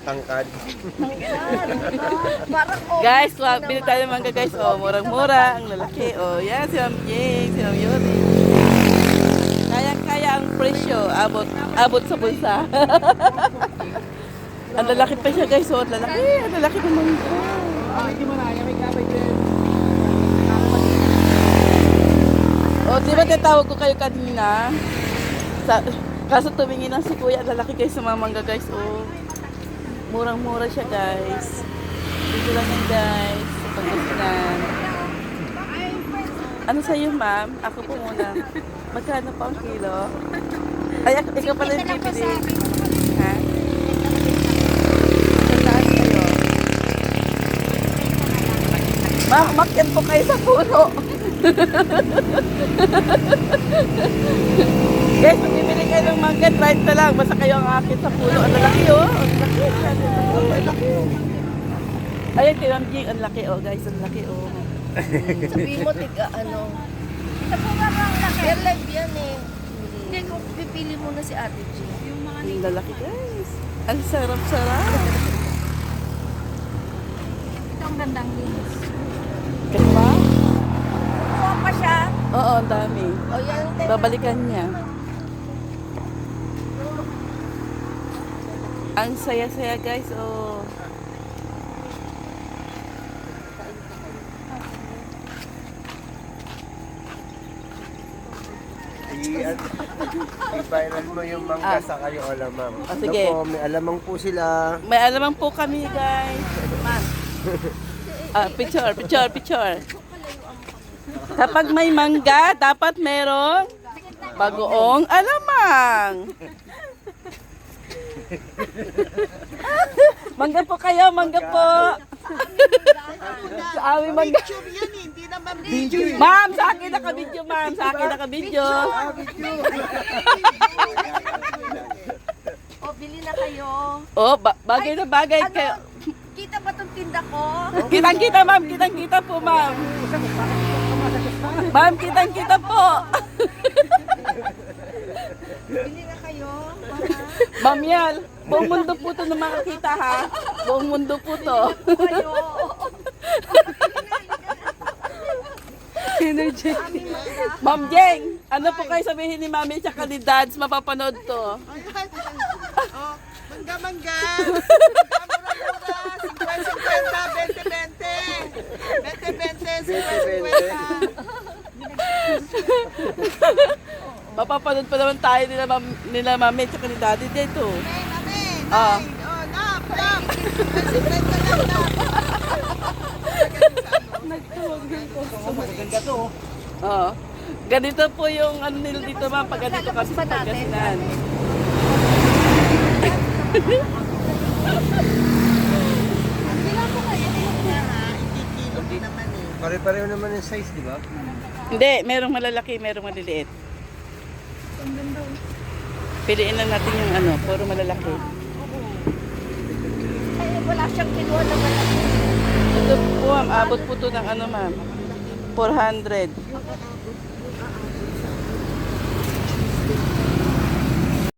Tangkad. Guys, bili tayo ng mangga guys. Oh, murang-mura. Ang lalaki. Oh, yan si Ma'am Jing, si Ma'am Yuri. Kayang-kaya ang presyo. Abot sa bulsa. Ang lalaki pa siya guys. Oh, ang lalaki. Ang lalaki ng mangga. Oh, di ba tinatawag ko kayo kanina? Kaso tumingin lang si Kuya. Ang lalaki guys sa mga mangga guys. Oh. Murang-mura siya guys. Dito lang yan guys. Sa Pangasinan. Ano sa'yo ma'am? Ako po muna. Magkano pa ang kilo? Ay, ikaw pala yung bibili. Ha? Saan kayo? Ma'am, umakyat po kayo sa puno. Guys, kung bibili kayo ng mangga, right na lang. Basta kayo ang akit sa puno. Ang laki oh. Ang laki. Ang laki. Ayan, kay Ma'am Jing. Ang laki oh guys. Ang laki oh. Sabihin mo, tiga ano. Ito po nga ang laki. Hair live yan eh. Hindi, kung pipili muna si Ate G. Yung mga Ang lalaki guys. Ang sarap-sarap. ito ang gandang linis. Kaya ba? Kuha pa siya. Oo, ang dami. O yan, Babalikan niya. Ang saya-saya guys, oh. I-viral mo yung mangga sa kayo alamang. Ah, sige. Ito po, may alamang po sila. May alamang po kami guys. Picture. Kapag may mangga, dapat merong bagoong alamang. Mangga po kayo, mangga po. Sa amin mangga. Ma'am, sa akin naka-video, ma'am. Sa akin naka-video. o bili na kayo. Oh, bagay na bagay kayo. Kita ba itong tinda ko? Kitang-kita, ma'am. Kitang-kita po, ma'am. Ma'am, kitang-kita po. Bili na kayo. Ma'am Yal, buong mundo po ito na makakita, ha? Buong mundo po to. Kayo. Energy. Ma'am Jeng, ano po kayo sabihin ni Mami tsaka ni Dads, mapapanood to? Mangga-mangga! Mura-mura! 50-20! 50-20! 50-20! 50-20! Mapapanood pa naman tayo nila Mami tsaka ni Daddy dito. Amen! Ah. Amen! Oh, nap! Nap! 50-20 na lang, nap! Maganda to. Oo. Ganito po yung ano nila dito, ma'am, pag ganito kasi sa Pangasinan. Pare-pareho naman yung size, di ba? Hindi, merong malalaki, merong maliliit. Piliin lang natin yung ano, puro malalaki. Ay, wala siyang kinuha na malaki. Ito po, ma'am, abot po to ng ano, ma'am, 400.